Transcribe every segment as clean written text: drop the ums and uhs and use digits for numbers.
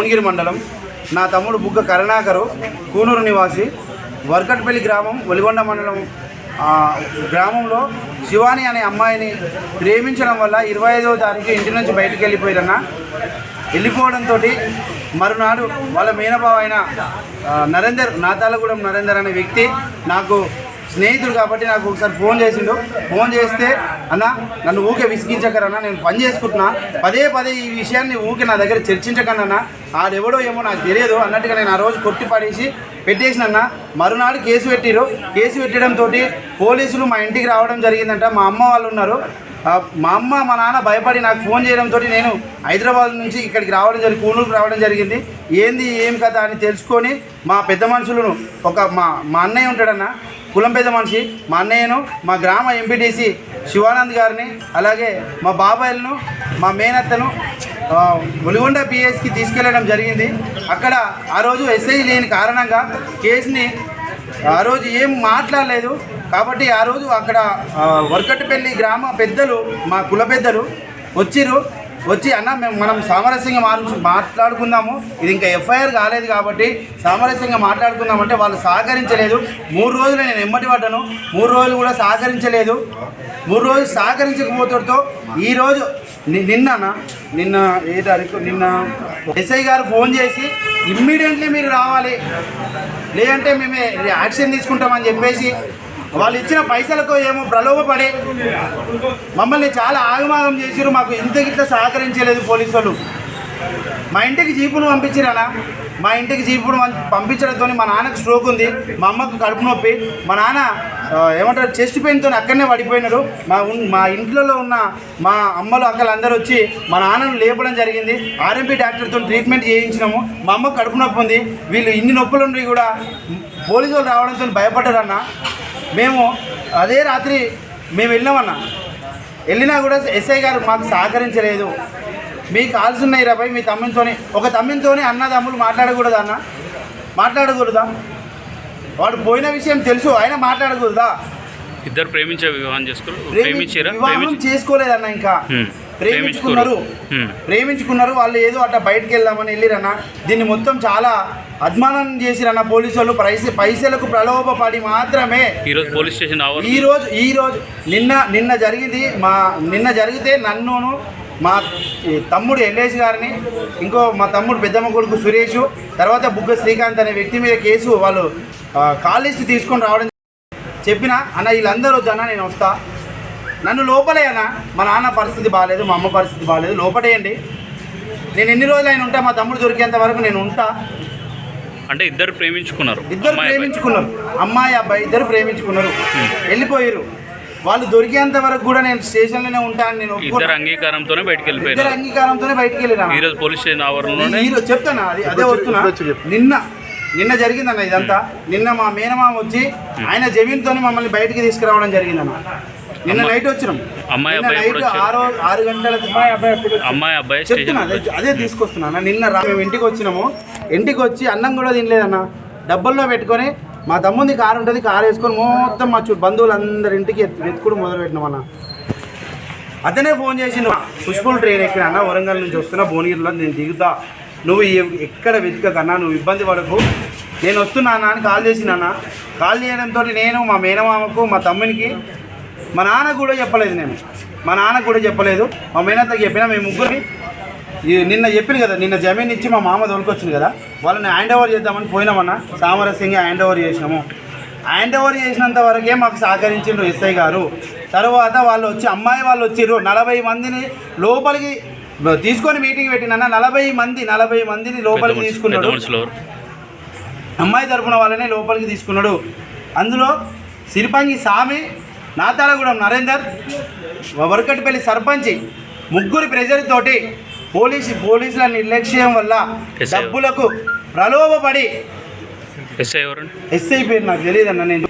భువనగిరి మండలం. నా తమ్ముడు బుగ్గ కరుణాకరు కూనూరు నివాసి. వర్కట్పల్లి గ్రామం ఒలిగొండ మండలం గ్రామంలో శివాని అనే అమ్మాయిని ప్రేమించడం వల్ల 25వ తారీఖు ఇంటి నుంచి బయటికి వెళ్ళిపోవడంతో మరునాడు వాళ్ళ మేనబావ అయిన నరేందర్, నాతాలగూడెం నరేందర్ అనే వ్యక్తి నాకు స్నేహితుడు కాబట్టి నాకు ఒకసారి ఫోన్ చేసిండు. ఫోన్ చేస్తే అన్న నన్ను ఊకే విసిగించకరన్నా, నేను పని చేసుకుంటున్నా, పదే ఈ విషయాన్ని ఊకే నా దగ్గర చర్చించకన్నా, ఆడెవడో ఏమో నాకు తెలియదు అన్నట్టుగా నేను ఆ రోజు కొట్టి పడేసి పెట్టేసినన్నా. మరునాడు కేసు పెట్టిరు. కేసు పెట్టడంతో పోలీసులు మా ఇంటికి రావడం జరిగిందంట. మా అమ్మ వాళ్ళు ఉన్నారు. మా అమ్మ మా నాన్న భయపడి నాకు ఫోన్ చేయడంతో నేను హైదరాబాద్ నుంచి ఇక్కడికి కూనూరుకు రావడం జరిగింది. ఏం కథ అని తెలుసుకొని మా పెద్ద మనుషులను మా అన్నయ్య ఉంటాడన్న, కులం పెద్ద మనిషి, మా అన్నయ్యను, మా గ్రామ ఎంపీటీసీ శివానంద్ గారిని, అలాగే మా బాబాయిలను, మా మేనత్తను ఒలిగొండ పిఎస్కి తీసుకెళ్ళడం జరిగింది. అక్కడ ఆ రోజు ఎస్ఐ లేని కారణంగా కేసుని ఆ రోజు ఏం మాట్లాడలేదు. కాబట్టి ఆ రోజు అక్కడ వర్కట్పల్లి గ్రామ పెద్దలు, మా కుల పెద్దలు వచ్చి అన్న మనం సామరస్యంగా మాట్లాడుకుందాము, ఇది ఇంకా ఎఫ్ఐఆర్ కాలేదు కాబట్టి సామరస్యంగా మాట్లాడుకుందామంటే వాళ్ళు సహకరించలేదు. 3 రోజులు నేను ఎమ్మటి పడ్డాను. 3 రోజులు కూడా సహకరించలేదు. 3 రోజులు సహకరించకపోవడంతో ఈరోజు నిన్న ఏ తారీఖు నిన్న ఎస్ఐ గారు ఫోన్ చేసి ఇమ్మీడియట్లీ మీరు రావాలి, లేదంటే మేమే యాక్షన్ తీసుకుంటామని చెప్పేసి వాళ్ళు ఇచ్చిన పైసలకు ఏమో ప్రలోభపడి మమ్మల్ని చాలా ఆగమాగం చేసిరు. మాకు ఇంత సహకరించలేదు పోలీసు వాళ్ళు. మా ఇంటికి జీపును పంపించిరనా. మా ఇంటికి జీపును పంపించడంతో మా నాన్నకు స్ట్రోక్ ఉంది, మా అమ్మకు కడుపు నొప్పి, మా నాన్న ఏమంటారు చెస్ట్ పెయిన్తో అక్కడనే పడిపోయినారు. మా ఇంట్లో ఉన్న మా అమ్మలు అక్కలు అందరూ వచ్చి మా నాన్నను లేపడం జరిగింది. ఆర్ఎంపీ డాక్టర్తో ట్రీట్మెంట్ చేయించినాము. మా అమ్మకు కడుపు నొప్పి ఉంది. వీళ్ళు ఇన్ని నొప్పులుండి కూడా పోలీసు వాళ్ళు రావడంతో భయపడ్డారన్న. మేము అదే రాత్రి మేము వెళ్ళినా కూడా ఎస్ఐ గారు మాకు సహకరించలేదు. మీకు కాల్స్ ఉన్నాయి 20 మీ తమ్మితోనే అన్నదమ్ములు మాట్లాడకూడదా? వాడు పోయిన విషయం తెలుసు, అయినా మాట్లాడకూడదా? ఇద్దరు వివాహం చేసుకోలేదన్న, ఇంకా ప్రేమించుకున్నారు. వాళ్ళు ఏదో అట్లా బయటకు వెళ్దామని వెళ్ళిరన్న. దీన్ని మొత్తం చాలా అద్మానం చేసిరన్న పోలీసు వాళ్ళు. పైసలకు ప్రలోభపడి మాత్రమే ఈరోజు నిన్న జరిగితే నన్నును మా తమ్ముడు ఎల్ఏష్ గారిని, ఇంకో మా తమ్ముడు పెద్దమ్మ కొడుకు సురేష్, తర్వాత బుగ్గ శ్రీకాంత్ అనే వ్యక్తి మీద కేసు వాళ్ళు కాల్ లిస్ట్ తీసుకొని రావడం చెప్పిన అన్న వీళ్ళందరూ వద్దన్న, నేను వస్తా, నన్ను లోపలే అన్న. మా నాన్న పరిస్థితి బాగాలేదు, మా అమ్మ పరిస్థితి బాగాలేదు, లోపడేయండి, నేను ఎన్ని రోజులు ఆయన ఉంటా, మా తమ్ముడు దొరికేంత వరకు నేను ఉంటా. అంటే ఇద్దరు ప్రేమించుకున్నారు, అమ్మాయి అబ్బాయి ఇద్దరు ప్రేమించుకున్నారు, వెళ్ళిపోయారు. వాళ్ళు దొరికేంత వరకు కూడా నేను స్టేషన్లోనే ఉంటాను. నేను ఇద్దరు అంగీకారంతోనే బయటకు వెళ్ళిపోయారు. వెళ్ళినా పోలీస్ స్టేషన్ ఆవరణలో చెప్తాను. అదే వస్తున్నా. నిన్న జరిగిందన్న ఇదంతా. నిన్న మా మేనమామ వచ్చి ఆయన జమీన్తో మమ్మల్ని బయటికి తీసుకురావడం జరిగిందన్న. నిన్న నైట్ వచ్చినాం. నైట్ 6 గంటలకు చెప్తున్నా, అదే తీసుకొస్తున్నా. నిన్న మేము ఇంటికి వచ్చినాము. ఇంటికి వచ్చి అన్నం కూడా తినలేదన్న. డబ్బుల్లో పెట్టుకొని మా తమ్ముంది కారు ఉంటుంది, కారు వేసుకొని మొత్తం మా బంధువులందరి ఇంటికి వెతుకుడు మొదలుపెట్టినాం అన్న. అతనే ఫోన్ చేసిండు, పుష్పల్ ట్రైన్ ఎక్కినా అన్న, వరంగల్ నుంచి వస్తున్నా, భువనగిరిలో నేను దిగుతా, నువ్వు ఎక్కడ వెతకన్నా, నువ్వు ఇబ్బంది పడకు, నేను వస్తున్నా అని కాల్ చేసినా. కాల్ చేయడంతో నేను మా మేనమామకు, మా తమ్మునికి, మా నాన్నకు కూడా చెప్పలేదు, మా మేనత్తకి చెప్పినా. మేము ముగ్గురిని నిన్న చెప్పింది కదా, నిన్న జమీన్ ఇచ్చి మా మామ తోలుకొచ్చింది కదా, వాళ్ళని హ్యాండ్ ఓవర్ చేద్దామని పోయినామన్నా. సామరస్యంగా హ్యాండ్ ఓవర్ చేసినాము. హ్యాండ్ ఓవర్ చేసినంత వరకే మాకు సహకరించిండ్రు ఎస్ఐ గారు. తర్వాత వాళ్ళు వచ్చి అమ్మాయి వాళ్ళు వచ్చిర్రు. 40 మందిని లోపలికి తీసుకొని మీటింగ్ పెట్టినన్న. 40 మందిని లోపలికి తీసుకున్నాడు. అమ్మాయి తరఫున వాళ్ళనే లోపలికి తీసుకున్నాడు. అందులో సిరిపంగి సామి, నాతాలగూడెం నరేందర్, వర్కట్పల్లి సర్పంచి, ముగ్గురు ప్రెజర్ తోటి పోలీసుల నిర్లక్ష్యం వల్ల డబ్బులకు ప్రలోభపడి, ఎస్ఐ పేరు నాకు తెలియదన్న, నేను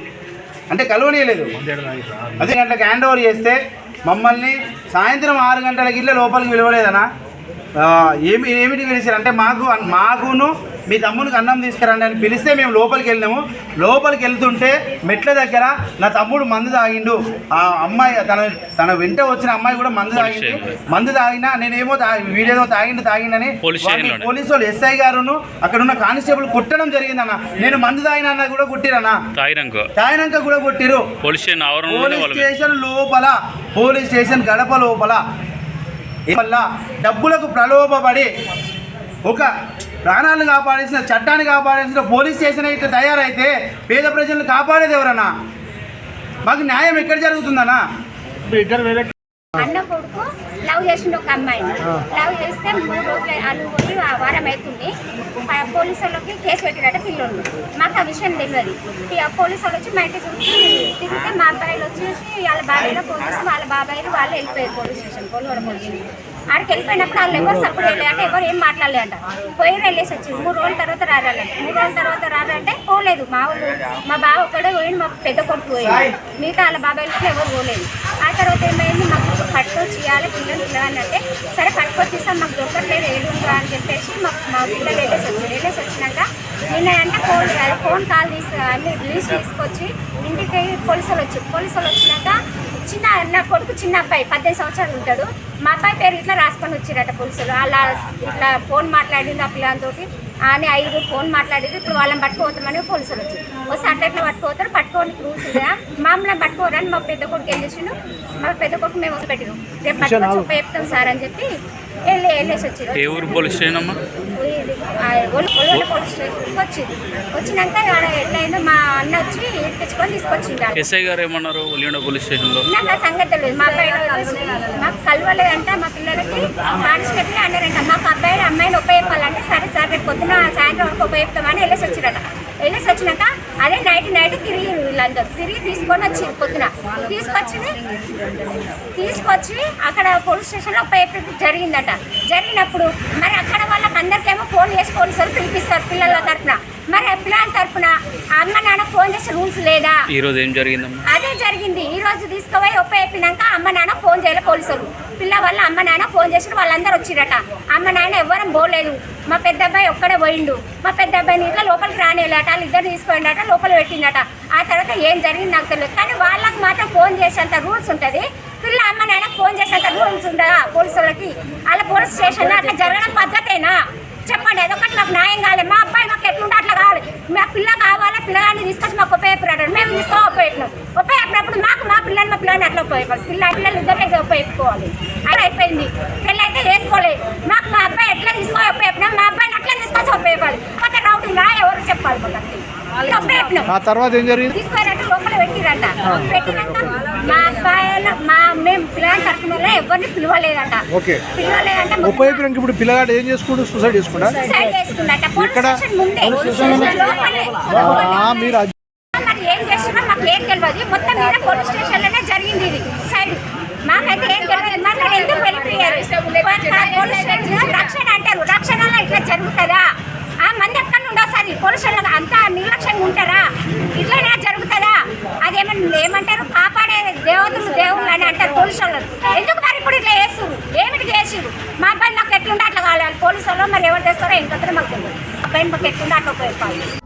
అంటే కలవనీయలేదు. 10 గంటలకు హ్యాండ్ ఓవర్ చేస్తే మమ్మల్ని సాయంత్రం 6 గంటలకి ఇళ్ళ లోపలికి పిలవలేదన్న. ఏమిటి పిలిచారు అంటే మాకును మీ తమ్మునికి అన్నం తీసుకురండి అని పిలిస్తే మేము లోపలికి వెళ్ళినాము. లోపలికి వెళ్తుంటే మెట్ల దగ్గర నా తమ్ముడు మందు తాగిండు. ఆ అమ్మాయి తన వెంట వచ్చిన అమ్మాయి కూడా మందు తాగింది. మందు తాగినా నేనేమో వీడేదో తాగిండని పోలీసు వాళ్ళు ఎస్ఐ గారును అక్కడ ఉన్న కానిస్టేబుల్ కొట్టడం జరిగిందన్న. నేను మందు తాగిన అన్న కూడా కొట్టిరన్నా, తాగినాక కూడా కొట్టిరు. పోలీస్ స్టేషన్ లోపల, పోలీస్ స్టేషన్ గడప లోపల వల్ల డబ్బులకు ప్రలోభపడి ఒక ప్రాణాలను కాపాడేసిన, చట్టాన్ని కాపాడేసిన పోలీస్ స్టేషన్ ఇట్లా తయారైతే పేద ప్రజలను కాపాడేది ఎవరన్నా? మాకు న్యాయం ఎక్కడ జరుగుతుందన్నా? అన్న కొడుకు లవ్ చేసిండు ఒక అమ్మాయిని. లవ్ చేస్తే 3 రోజులు అనుకోని వారం అవుతుంది. పోలీసు వాళ్ళకి కేసు పెట్టినట్టు పిల్లలు. మాకు ఆ విషయం తెలియదు. పోలీసు వాళ్ళు వచ్చి మా ఇంటికి తిరిగితే మా అబ్బాయిలు వచ్చేసి వాళ్ళ బాబాయ్లో ఫోన్ చేసి వాళ్ళ బాబాయిలు వాళ్ళు వెళ్ళిపోయారు పోలీస్ స్టేషన్. పోలీసు ఆడికి వెళ్ళిపోయినప్పుడు వాళ్ళు ఎవరు సపోర్ట్ చేయలేదు అంటే ఎవరు ఏం మాట్లాడలేదంట. పోయి వెళ్ళేసి వచ్చింది. 3 రోజుల తర్వాత రారంటే 3 రోజుల తర్వాత రారంటే పోలేదు. మా వాళ్ళు మా బావ ఒక్కడే పోయింది, మా పెద్ద కొడుకు పోయింది, మిగతా వాళ్ళ బాబాయిలకి ఎవరు పోలేదు. ఆ తర్వాత ఏమైంది, మాకు పట్టుకొచ్చి ఇవ్వాలి పిల్లలు అంటే సరే పట్టుకొచ్చి ఇస్తాం, మాకు దొరకట్లేదు ఏడుందా అని చెప్పేసి మా పిల్లలు వెళ్ళేసి వచ్చినాక నిన్న అంటే ఫోన్ కాల్ అన్ని రిలీజ్ తీసుకొచ్చి ఇంటికి పోలీసులు వచ్చినాక నా కొడుకు చిన్న అబ్బాయి 18 సంవత్సరాలు ఉంటాడు. మా అబ్బాయి పేరు ఇట్లా రాసుకొని వచ్చిరట పోలీసులు. అలా ఇట్లా ఫోన్ మాట్లాడింది ఆ పిల్లలతోటి అని 5 ఫోన్ మాట్లాడింది. ఇప్పుడు వాళ్ళని పట్టుకోవద్దామని పోలీసులు వస్తే అట్లా ఇట్లా పట్టుకోని రూల్స్ కదా, మామూలు పట్టుకోరని మా పెద్ద కొడుకు ఏం చేసిండు, మా పెద్ద కొడుకు మేము వస్తే పెట్టినాం, రేపు పట్టుకొచ్చి చెప్తాం సార్ అని చెప్పి వెళ్ళేసి వచ్చారు. పోలీస్ స్టేషన్ వచ్చినాక ఎట్లయిందో మా అన్న వచ్చి తెచ్చుకొని తీసుకొచ్చిండు. ఎస్ఐ గారు ఏమన్నారు పోలీస్ స్టేషన్లో? నాకు ఆ సంగతి తెలియదు. మా అబ్బాయి మాకు కలవలేదంట, మా పిల్లలకి కానిస్టేబుల్ అన్నారంట. మాకు అమ్మాయిని ఉపయోగించాలంటే సరే సార్ రేపు పొద్దున సాయంత్రం వరకు ఉపయోగిస్తామని వెళ్ళేసి వచ్చిరట. వెళ్ళేసి వచ్చినాక అదే నైట్ తిరిగి వీళ్ళందరూ తీసుకొని వచ్చి పొద్దున తీసుకొచ్చి అక్కడ పోలీస్ స్టేషన్లో జరిగిందట. జరిగినప్పుడు మరి అక్కడ వాళ్ళకి అందరికేమో ఫోన్ చేసి పోలీసులు పిలిపిస్తారు పిల్లల తరఫున. మరి పిల్లల తరఫున అమ్మ నాన్న ఫోన్ చేసే రూల్స్ లేదా? ఈ రోజు ఏం జరిగింది? అదే జరిగింది. ఈ రోజు తీసుకుపోయి అయిపోయినాక అమ్మ నాన్న ఫోన్ చేయలే పోలీసులు. పిల్ల వాళ్ళ అమ్మ నాన్న ఫోన్ చేసిన వాళ్ళందరూ వచ్చిరట. అమ్మ నాన్న ఎవ్వరం పోలేదు. మా పెద్ద అబ్బాయి ఒక్కడే పోయిండు. మా పెద్ద అబ్బాయిని ఇట్లా లోపలికి రానిలేట, వాళ్ళు ఇద్దరు తీసుకుపోయిండట, లోపల పెట్టిండట. ఆ తర్వాత ఏం జరిగింది నాకు తెలియదు. కానీ వాళ్ళకి మాత్రం ఫోన్ చేసేంత రూల్స్ ఉంటుంది. పిల్ల అమ్మ నాన్న ఫోన్ చేసేంత రూల్స్ ఉండదా పోలీసులకి? అలా పోలీస్ స్టేషన్లో అట్లా జరగడం పద్ధతేనా? చెప్పండి. అదొకటి మాకు న్యాయం కావాలి. మా అబ్బాయి మాకు ఎట్లుంటే అట్లా కావాలి. మా పిల్ల కావాలి, పిల్లగాన్ని తీసుకొచ్చి మాకు ఉపయోగపడాడు. మేము ఉపయోగపడినప్పుడు మాకు మా పిల్లని అట్లా ఉపయోగపడాలి. పిల్లలు ఇద్దరు ఉపయోగించుకోవాలి. అలా అయిపోయింది. పిల్ల అయితే వేసుకోలేదు. మాకు మా అబ్బాయి ఎట్లా తీసుకొని ఉపయోగపడినా మా అబ్బాయిని అట్లా తీసుకొచ్చి ఉపయోగపడాలి. కొత్త రౌడీలా ఎవరు చెప్పాలి మాకు? ఆ తర్వాత ఏం జరిగింది? తీసుకున్నట్టు లోపల పెట్టిరంట. పెట్టినాక మా అబ్బాయిల మేము పిల్లల తరఫున ఎవరిని పిలవలేదంట. ఉపయోగించడానికి ఇప్పుడు పిల్లగాడు ఏం చేసుకుంటూ సూసైడ్ చేసుకుంటా మీరు మరి ఏం చేస్తున్నా మాకు ఏం తెలియదు. మొత్తం మీద పోలీస్ స్టేషన్లోనే జరిగింది ఇది సైడ్. మాకైతే ఏం తెలియదు. మరి ఎందుకు వెళ్ళిపోయారు? పోలీస్ స్టేషన్ రక్షణ అంటారు. రక్షణలో ఇట్లా జరుగుతుందా? ఆ మంది ఎక్కడ ఉండవు సార్ పోలీసులు అంతా నిర్లక్ష్యంగా ఉంటారా? ఇట్లనే జరుగుతుందా? ఏమంటారు కాపాడే దేవుళ్ళు అని అంటారు పోలీసు వాళ్ళు. ఎందుకు మరి ఇప్పుడు ఇట్లా చేస్తున్నారు? ఏమిటి చేసిరు? మా అబ్బాయి మాకు ఎట్లుంటే అట్లా కావాలి. పోలీసు వాళ్ళు మరి ఎవరు తెస్తారో ఇంకొకరు మాకు తెలియదు. అబ్బాయిని మాకు ఎట్లుంటే అట్లా ఉపయోగపడాలి.